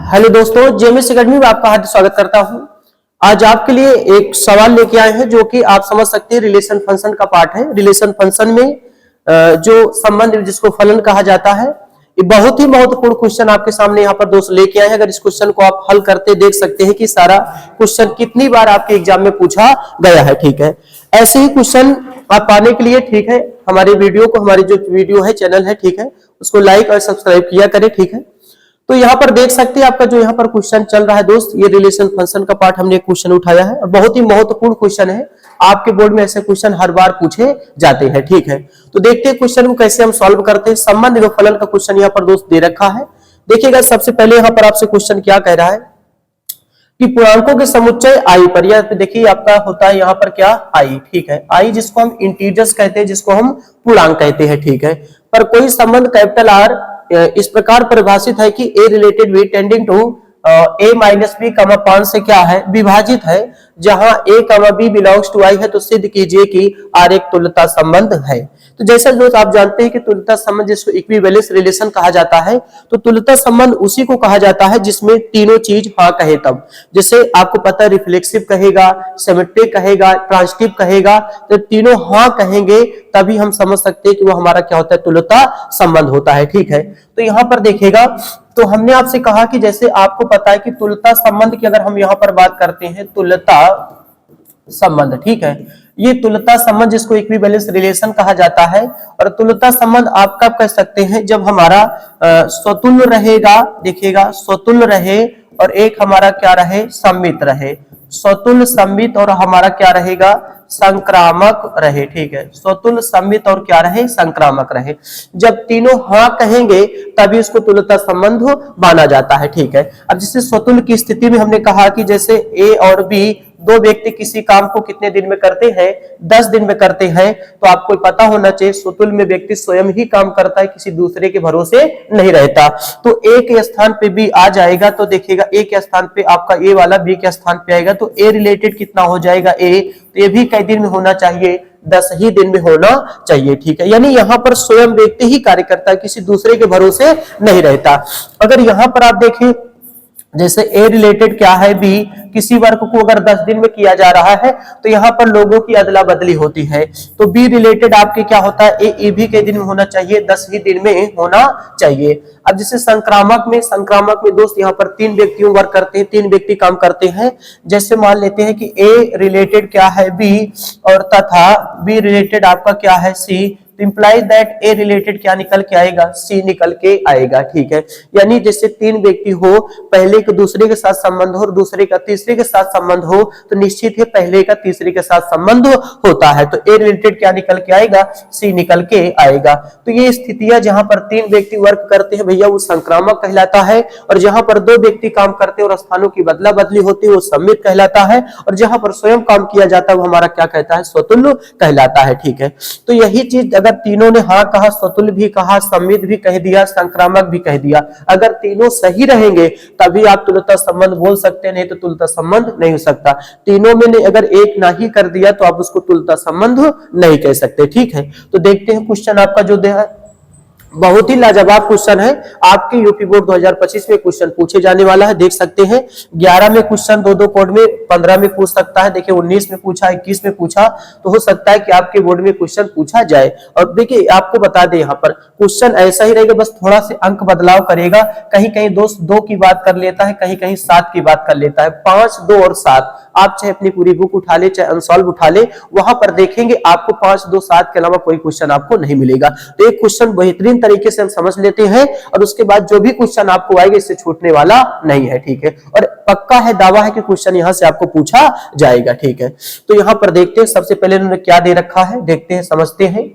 Hello दोस्तों, JMS academy में आपका हार्दिक स्वागत करता हूं। आज आपके लिए एक सवाल लेके आए हैं जो कि आप समझ सकते हैं रिलेशन फंक्शन का पार्ट है। रिलेशन फंक्शन में जो संबंध जिसको फलन कहा जाता है, ये बहुत ही महत्वपूर्ण क्वेश्चन आपके सामने यहाँ पर दोस्त लेके आए हैं। अगर इस क्वेश्चन को आप हल करते देख सकते हैं कि सारा क्वेश्चन कितनी बार आपके एग्जाम में पूछा गया है। ठीक है, ऐसे ही क्वेश्चन आप पाने के लिए ठीक है हमारे वीडियो को, हमारी जो वीडियो है चैनल है ठीक है, उसको लाइक और सब्सक्राइब किया करें। ठीक है, तो यहाँ पर देख सकते हैं आपका जो यहाँ पर क्वेश्चन चल रहा है दोस्त, ये रिलेशन फंक्शन का पार्ट हमने क्वेश्चन उठाया है और बहुत ही महत्वपूर्ण क्वेश्चन है। आपके बोर्ड में ऐसे क्वेश्चन हर बार पूछे जाते हैं। ठीक है, तो देखते हैं क्वेश्चन को कैसे हम सॉल्व करते हैं। संबंध एवं फलन का क्वेश्चन यहाँ पर दोस्त दे रखा है। देखिएगा, सबसे पहले यहाँ पर आपसे क्वेश्चन क्या कह रहा है कि पूर्णांकों के समुच्चय आई पर, या देखिए आपका होता है यहाँ पर क्या आई। ठीक है, आई जिसको हम इंटीजर्स कहते हैं, जिसको हम पूर्णांक कहते हैं। ठीक है, पर कोई संबंध कैपिटल आर इस प्रकार परिभाषित है कि A related B tending to A minus B comma 5 से क्या है विभाजित है, जहां ए कमा बी बिलोंग्स टू आई है, तो सिद्ध कीजिए कि आर एक तुल्यता संबंध है। तो जैसा दोस्त आप जानते हैं कि तुल्यता संबंध जिसको इक्विवेलेंस रिलेशन कहा जाता है, तो तुल्यता संबंध उसी को कहा जाता है जिसमें तीनों चीज हाँ कहे तब। जैसे आपको पता है रिफ्लेक्सिव कहेगा, सिमेट्रिक कहेगा, ट्रांजिटिव कहेगा, तो तीनों हाँ कहेंगे तभी हम समझ सकते हैं कि वो हमारा क्या होता है, तुल्यता संबंध होता है। ठीक है, तो यहाँ पर देखिएगा, तो हमने आपसे कहा कि जैसे आपको पता है कि तुल्यता संबंध की अगर हम यहाँ पर बात करते हैं, तुल्यता संबंध, ठीक है, ये तुल्यता संबंध जिसको इक्विवेलेंस रिलेशन कहा जाता है। और तुल्यता संबंध आप कब कह सकते हैं, जब हमारा स्वतुल्य रहेगा, देखिएगा स्वतुल्य रहे और एक हमारा क्या रहे, सममित रहे। स्वतुल्य, सममित और हमारा क्या रहेगा, संक्रामक रहे। ठीक है, स्वतुल्य, सममित और क्या रहे, संक्रामक रहे। जब तीनों हाँ कहेंगे तभी उसको तुल्यता संबंध माना जाता है। ठीक है, अब जैसे स्वतुल्य की स्थिति में हमने कहा कि जैसे ए और बी दो व्यक्ति किसी काम को कितने दिन में करते हैं, 10 दिन में करते हैं, तो आपको पता होना चाहिए स्वतुल्य में व्यक्ति स्वयं ही काम करता है, किसी दूसरे के भरोसे नहीं रहता। तो ए के स्थान पे बी आ जाएगा, तो देखिएगा ए के स्थान पे आपका ए वाला बी के स्थान पे आएगा, तो ए रिलेटेड कितना हो जाएगा ए, तो ये भी कई दिन में होना चाहिए, 10 ही दिन में होना चाहिए। ठीक है, यानी यहाँ पर स्वयं व्यक्ति ही कार्य करता है, किसी दूसरे के भरोसे नहीं रहता। अगर यहाँ पर आप देखें जैसे ए रिलेटेड क्या है बी, किसी वर्क को अगर 10 दिन में किया जा रहा है तो यहाँ पर लोगों की अदला बदली होती है, तो बी रिलेटेड आपके क्या होता है, ए भी के दिन में होना चाहिए, 10 ही दिन में होना चाहिए। अब जैसे संक्रामक में दोस्त यहाँ पर 3 व्यक्ति वर्क करते हैं, 3 व्यक्ति काम करते हैं। जैसे मान लेते हैं कि ए रिलेटेड क्या है बी और तथा बी रिलेटेड आपका क्या है सी, इंप्लाइज दैट ए रिलेटेड क्या निकल के आएगा, सी निकल के आएगा। ठीक है, यानी जैसे 3 व्यक्ति हो, पहले के दूसरे के साथ संबंध हो और दूसरे का तीसरे के साथ संबंध हो, तो निश्चित है पहले का तीसरे के साथ संबंध होता है, तो ए रिलेटेड क्या निकल के आएगा, सी निकल के आएगा। तो ये स्थितियां जहां पर 3 व्यक्ति वर्क करते हैं भैया वो संक्रामक कहलाता है, और जहां पर 2 व्यक्ति काम करते हैं और स्थानों की बदला बदली होती है वो सम्मित कहलाता है, और जहां पर स्वयं काम किया जाता है वो हमारा क्या कहता है, स्वतुल्य कहलाता है। ठीक है, तो यही चीज अगर तीनों ने हाँ कहा, स्वतुल्य भी कहा, सम्मित भी कह दिया, संक्रामक भी कह दिया, अगर तीनों सही रहेंगे तभी आप तुल्यता संबंध बोल सकते हैं, नहीं तो तुल्यता संबंध नहीं हो सकता। तीनों में ने अगर एक ना ही कर दिया तो आप उसको तुल्यता संबंध नहीं कह सकते। ठीक है, तो देखते हैं क्वेश्चन आपका जो दिया है, बहुत ही लाजवाब क्वेश्चन है। आपके यूपी बोर्ड 2025 में क्वेश्चन पूछे जाने वाला है, देख सकते हैं 11 में क्वेश्चन 2-2 कोड में, 15 में पूछ सकता है, देखिए 19 में पूछा, 21 में पूछा, तो हो सकता है कि आपके बोर्ड में क्वेश्चन पूछा जाए। और देखिए आपको बता दें यहाँ पर क्वेश्चन ऐसा ही रहेगा, बस थोड़ा से अंक बदलाव करेगा, कहीं कहीं दोस्त 2 की बात कर लेता है, कहीं कहीं 7 की बात कर लेता है। 5, 2 और 7 आप चाहे अपनी पूरी बुक उठा ले, चाहे अनसॉल्व उठा ले, वहां पर देखेंगे आपको 5, 2, 7 के अलावा कोई क्वेश्चन आपको नहीं मिलेगा। तो एक क्वेश्चन बेहतरीन तरीके से हम समझ लेते हैं और उसके बाद जो भी क्वेश्चन आपको आएगा इससे छूटने वाला नहीं है। ठीक है, और पक्का है, दावा है कि क्वेश्चन यहां से आपको पूछा जाएगा। ठीक है, तो यहां पर देखते हैं सबसे पहले इन्होंने क्या दे रखा है, देखते हैं समझते हैं।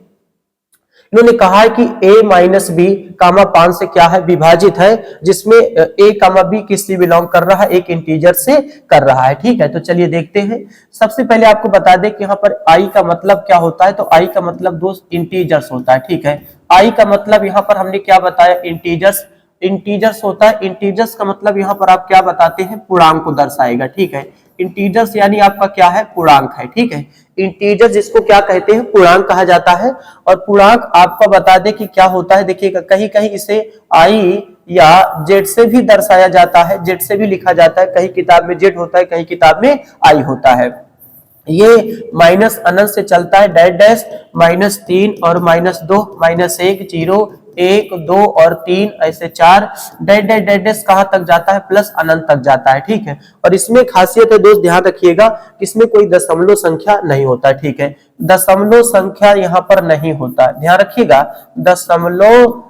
इन्होंने कहा है कि a माइनस बी कामा 5 से क्या है विभाजित है, जिसमें a कामा बी किससे बिलोंग कर रहा है, एक इंटीजर से कर रहा है। ठीक है, तो चलिए देखते हैं। सबसे पहले आपको बता दें कि यहाँ पर i का मतलब क्या होता है, तो i का मतलब दोस्त इंटीजर्स होता है। ठीक है, i का मतलब यहाँ पर हमने क्या बताया, इंटीजर्स होता है। इंटीजर्स का मतलब यहाँ पर आप क्या बताते हैं, पूर्णांक को दर्शाएगा। ठीक है, इंटीजर्स यानी आपका क्या है, पूर्णांक है। ठीक है, इंटीजर जिसको क्या कहते हैं, पूर्णांक कहा जाता है। और पूर्णांक आपको बता दें कि क्या होता है, देखिएगा कहीं कहीं इसे आई या जेड से भी दर्शाया जाता है, जेड से भी लिखा जाता है, कहीं किताब में जेड होता है, कहीं किताब में आई होता है। ये माइनस अनंत से चलता है, डैश डैश -3 और -2 -1 0 1 2 और 3 ऐसे 4 डैश डैश डैश डैश कहां तक जाता है, प्लस अनंत तक जाता है, ठीक है। और इसमें खासियत है दोस्त, ध्यान रखिएगा कि इसमें कोई दशमलव संख्या नहीं होता, ठीक है। दशमलव संख्या यहाँ पर नहीं होता, ध्यान रखिएगा, दशमलव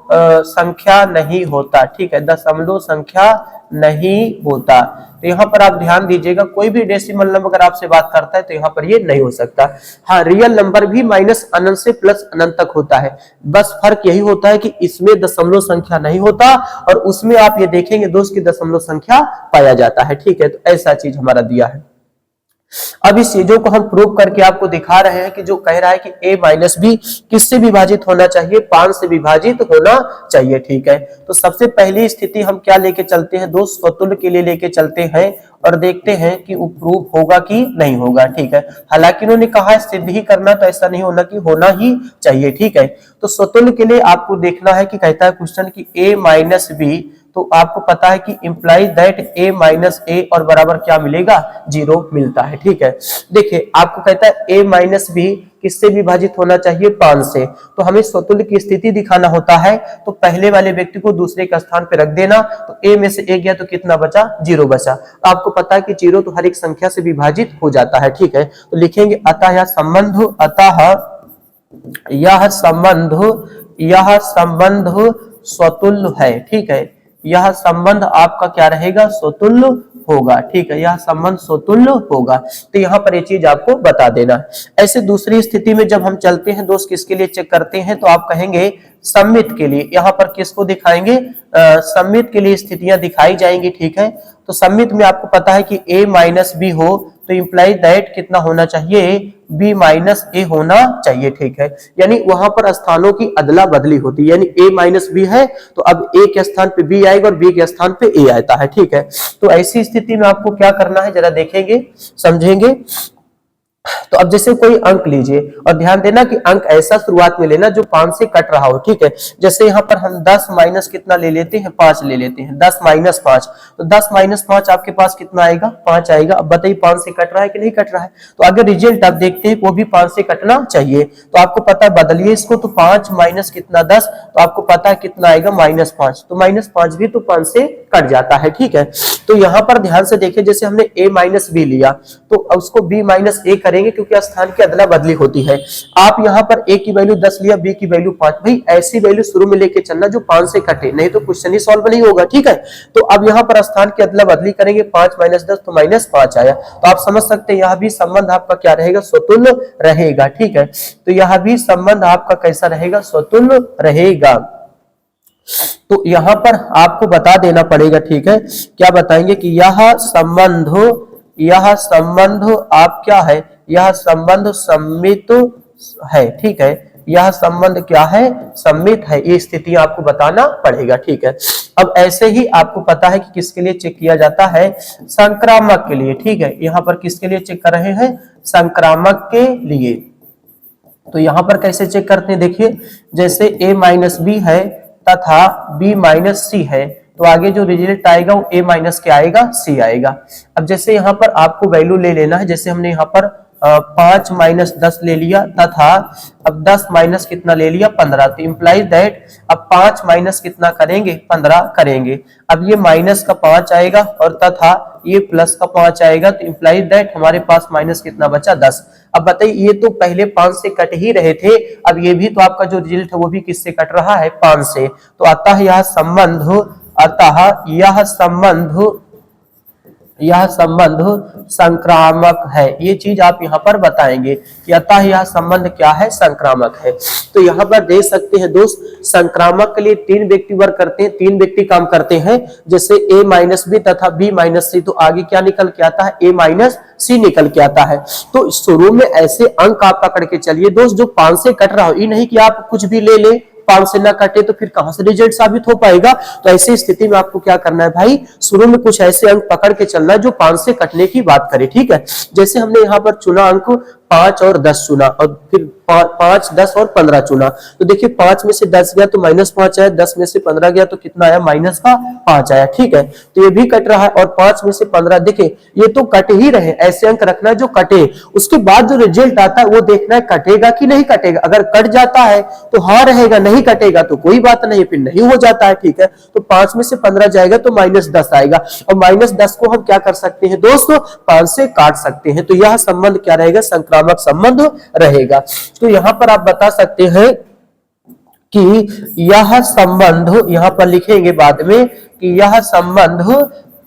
संख्या नहीं होता, ठीक है, दशमलव संख्या नहीं होता। तो यहाँ पर आप ध्यान दीजिएगा, कोई भी डेसिमल नंबर अगर आपसे बात करता है तो यहाँ पर ये नहीं हो सकता। हाँ, रियल नंबर भी माइनस अनंत से प्लस अनंत तक होता है, बस फर्क यही होता है कि इसमें दशमलव संख्या नहीं होता और उसमें आप ये देखेंगे दोस्त की दशमलव संख्या पाया जाता है, ठीक है। तो ऐसा चीज हमारा दिया है। अब इस चीजों को हम प्रूव करके आपको दिखा रहे हैं कि जो कह रहा है कि a माइनस बी किससे विभाजित होना चाहिए, 5 से विभाजित होना चाहिए, ठीक है। तो सबसे पहली स्थिति हम क्या लेके चलते हैं दोस्त, स्वतुल्य के लिए लेके चलते हैं और देखते हैं कि वो प्रूफ होगा कि नहीं होगा, ठीक है। हालांकि उन्होंने कहा है सिद्ध ही करना, तो ऐसा नहीं होना कि होना ही चाहिए, ठीक है। तो स्वतुल्य के लिए आपको देखना है कि कहता है क्वेश्चन की a माइनस बी, तो आपको पता है कि इंप्लाइज दैट a माइनस ए और बराबर क्या मिलेगा, 0 मिलता है, ठीक है। देखिए आपको कहता है a माइनस बी किससे विभाजित होना चाहिए, 5 से। तो हमें स्वतुल्य की स्थिति दिखाना होता है, तो पहले वाले व्यक्ति को दूसरे के स्थान पे रख देना, तो a में से a गया तो कितना बचा, 0 बचा। तो आपको पता है कि 0 तो हर एक संख्या से विभाजित हो जाता है, ठीक है। तो लिखेंगे अतः यह संबंध, अतः यह संबंध स्वतुल्य है, ठीक है। यह संबंध आपका क्या रहेगा, स्वतुल्य होगा, ठीक है, यह संबंध स्वतुल्य होगा। तो यहाँ पर ये चीज आपको बता देना। ऐसे दूसरी स्थिति में जब हम चलते हैं दोस्त, किसके लिए चेक करते हैं, तो आप कहेंगे सम्मित के लिए। यहाँ पर किसको दिखाएंगे, सम्मित के लिए स्थितियां दिखाई जाएंगी, ठीक है। तो सम्मित में आपको पता है कि a माइनस बी हो तो इंप्लाई दैट कितना होना चाहिए, b माइनस ए होना चाहिए, ठीक है। यानी वहां पर स्थानों की अदला बदली होती है, यानी a माइनस बी है तो अब a के स्थान पे b आएगा और b के स्थान पे a आता है, ठीक है। तो ऐसी स्थिति में आपको क्या करना है जरा देखेंगे, समझेंगे। तो अब जैसे कोई अंक लीजिए और ध्यान देना कि अंक ऐसा शुरुआत में लेना जो 5 से कट रहा हो, ठीक है। जैसे यहाँ पर हम 10 माइनस कितना ले लेते हैं, 5 ले लेते हैं, 10 माइनस 5, तो 10 माइनस 5 आपके पास कितना आएगा, 5 आएगा। अब बताइए 5 से कट रहा है कि नहीं कट रहा है, तो अगर रिजल्ट आप देखते हैं वो भी 5 से कटना चाहिए। तो आपको पता है, बदलिए इसको, तो 5 माइनस कितना 10, तो आपको पता है कितना आएगा, -5। तो -5 भी तो 5 से कट जाता है, ठीक है। तो यहाँ पर ध्यान से देखिए, जैसे हमने a माइनस बी लिया तो उसको b माइनस ए करेंगे, क्योंकि स्थान की अदला बदली होती है। आप यहाँ पर a की वैल्यू 10 लिया, b की वैल्यू 5, भाई ऐसी वैल्यू शुरू में लेके चलना जो 5 से कटे, नहीं तो क्वेश्चन ही सॉल्व नहीं होगा, ठीक है। तो अब यहाँ पर स्थान की अदला बदली करेंगे, 5 माइनस 10 तो -5 आया। तो आप समझ सकते हैं यहाँ भी संबंध आपका क्या रहेगा, स्वतुल्य रहेगा, ठीक है। तो यहाँ भी संबंध आपका कैसा रहेगा, स्वतुल्य रहेगा। तो यहाँ पर आपको बता देना पड़ेगा, ठीक है। क्या बताएंगे कि यह संबंध आप क्या है, यह संबंध सम्मित है, ठीक है। यह संबंध क्या है, सम्मित है। ये स्थिति आपको बताना पड़ेगा, ठीक है। अब ऐसे ही आपको पता है कि किसके लिए चेक किया जाता है, संक्रामक के लिए, ठीक है। यहाँ पर किसके लिए चेक कर रहे हैं, संक्रामक के लिए। तो यहाँ पर कैसे चेक करते हैं, देखिए जैसे a माइनस बी है तथा b माइनस सी है, तो आगे जो रिजल्ट आएगा वो a माइनस क्या आएगा, c आएगा। अब जैसे यहाँ पर आपको वैल्यू ले लेना है, जैसे हमने यहाँ पर 5 माइनस 10 ले लिया तथा अब 10 माइनस कितना ले लिया, 15। तो इंप्लाइज दैट अब 5 माइनस कितना करेंगे, 15 करेंगे। अब ये माइनस का 5 आएगा और तथा ये प्लस का 5 आएगा, तो इंप्लाइज दैट हमारे पास माइनस कितना बचा, 10। अब बताइए ये तो पहले 5 से कट ही रहे थे, अब ये भी तो आपका जो रिजल्ट है वो भी किससे कट रहा है, 5 से। तो अतः यह संबंध संक्रामक है। ये चीज आप यहाँ पर बताएंगे कि अतः यह संबंध क्या है, संक्रामक है। तो यहाँ पर देख सकते हैं दोस्त, संक्रामक के लिए 3 व्यक्ति वर्क करते हैं, 3 व्यक्ति काम करते हैं। जैसे a माइनस बी तथा b माइनस सी, तो आगे क्या निकल के आता है, a माइनस सी निकल के आता है। तो शुरू में ऐसे अंक आप पकड़ के चलिए दोस्त जो 5 से कट रहा हो, ये नहीं कि आप कुछ भी ले ले 5 से ना कटे तो फिर कहां से रिजल्ट साबित हो पाएगा। तो ऐसी स्थिति में आपको क्या करना है भाई, शुरू में कुछ ऐसे अंक पकड़ के चलना है जो 5 से कटने की बात करे, ठीक है। जैसे हमने यहाँ पर चुना अंक 5 और 10 चुना और फिर 5, 10 और 15 चुना। तो देखिए 5 में से 10 गया तो -5 आया, 10 में से 15 गया तो कितना आया, -5 आया। ठीक है, तो ये भी कट रहा है और 5 में से 15 देखिए ये तो कट ही रहे, ऐसे अंक रखना है जो कटे, उसके बाद जो रिजल्ट आता है वो देखना है कटेगा कि नहीं कटेगा। अगर कट जाता है तो हाँ रहेगा, नहीं कटेगा तो कोई बात नहीं, फिर नहीं हो जाता है। ठीक है, तो 5 में से 15 जाएगा तो -10 आएगा और -10 को हम क्या कर सकते हैं दोस्तों, 5 से काट सकते हैं। तो यह संबंध क्या रहेगा, संक्रामक संबंध रहेगा। तो यहां पर आप बता सकते हैं कि यह संबंध, यहां पर लिखेंगे बाद में कि यह संबंध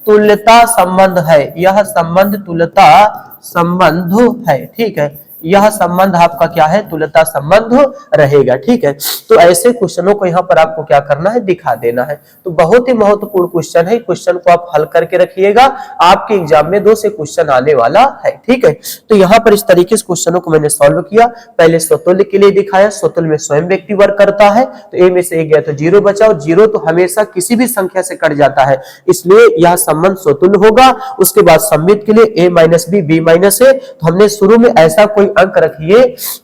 तुल्यता संबंध है, यह संबंध तुल्यता संबंध है। ठीक है, यह संबंध आपका क्या है, तुल्यता संबंध रहेगा। ठीक है, तो ऐसे क्वेश्चनों को यहाँ पर आपको क्या करना है, दिखा देना है। तो बहुत ही महत्वपूर्ण क्वेश्चन है, क्वेश्चन को आप हल करके रखिएगा, आपके एग्जाम में 2 से क्वेश्चन आने वाला है। ठीक है, तो यहाँ पर इस तरीके से क्वेश्चनों को मैंने सॉल्व किया। पहले स्वतुल्य के लिए दिखाया, स्वतुल्य में स्वयं व्यक्ति वर्ग करता है, तो ए में से 1 गया तो 0 बचा और 0 तो हमेशा किसी भी संख्या से कट जाता है, इसलिए यह संबंध स्वतुल्य होगा। उसके बाद सममित के लिए a - b b - a, तो हमने शुरू में ऐसा कोई अंक रखिए,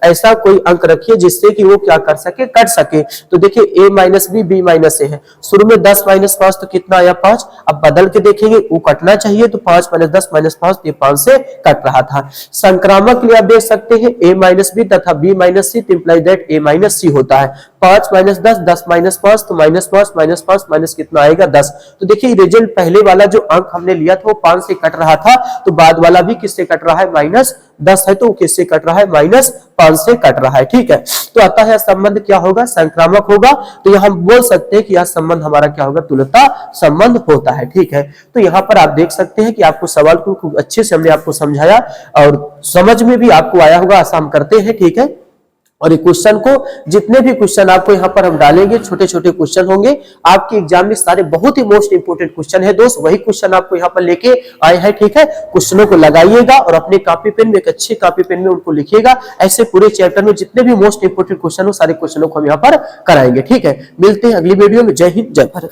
ऐसा कोई अंक रखिए जिससे कि वो क्या कर सके, कट सके। तो देखिए a - b b - a है, शुरू में 10 - 5 तो कितना आया, 5। अब बदल के देखेंगे वो कटना चाहिए, तो 5 - 10 - 5 ये 5 से कट रहा था। संक्रामक के लिए आप देख सकते हैं a - b तथा b - c imply that a - c होता है। 5 - 10 10 - 5 तो -5 - 5 माइनस कितना आएगा, 10। तो देखिए रिजल्ट पहले वाला जो अंक हमने लिया था वो 5 से कट रहा था, तो बाद वाला भी किससे कट रहा है, -10 है तो किससे कट रहा है, -5 से कट रहा है। ठीक है, तो अतः यह संबंध क्या होगा, संक्रामक होगा। तो यह हम बोल सकते हैं कि यह संबंध हमारा क्या होगा, तुल्यता संबंध होता है। ठीक है, तो यहाँ पर आप देख सकते हैं कि आपको सवाल को खूब अच्छे से हमने आपको समझाया और समझ में भी आपको आया होगा, ऐसा हम करते हैं। ठीक है, और ये क्वेश्चन को, जितने भी क्वेश्चन आपको यहाँ पर हम डालेंगे, छोटे छोटे क्वेश्चन होंगे आपके एग्जाम में, सारे बहुत ही मोस्ट इंपोर्टेंट क्वेश्चन है दोस्त, वही क्वेश्चन आपको यहाँ पर लेके आए हैं। ठीक है, क्वेश्चनों को लगाइएगा और अपने कॉपी पेन में, एक अच्छे कॉपी पेन में उनको लिखिएगा। ऐसे पूरे चैप्टर में जितने भी मोस्ट इंपोर्टेंट क्वेश्चन हो, सारे क्वेश्चनों को हम यहाँ पर कराएंगे। ठीक है, मिलते हैं अगली वीडियो में। जय हिंद, जय भारत।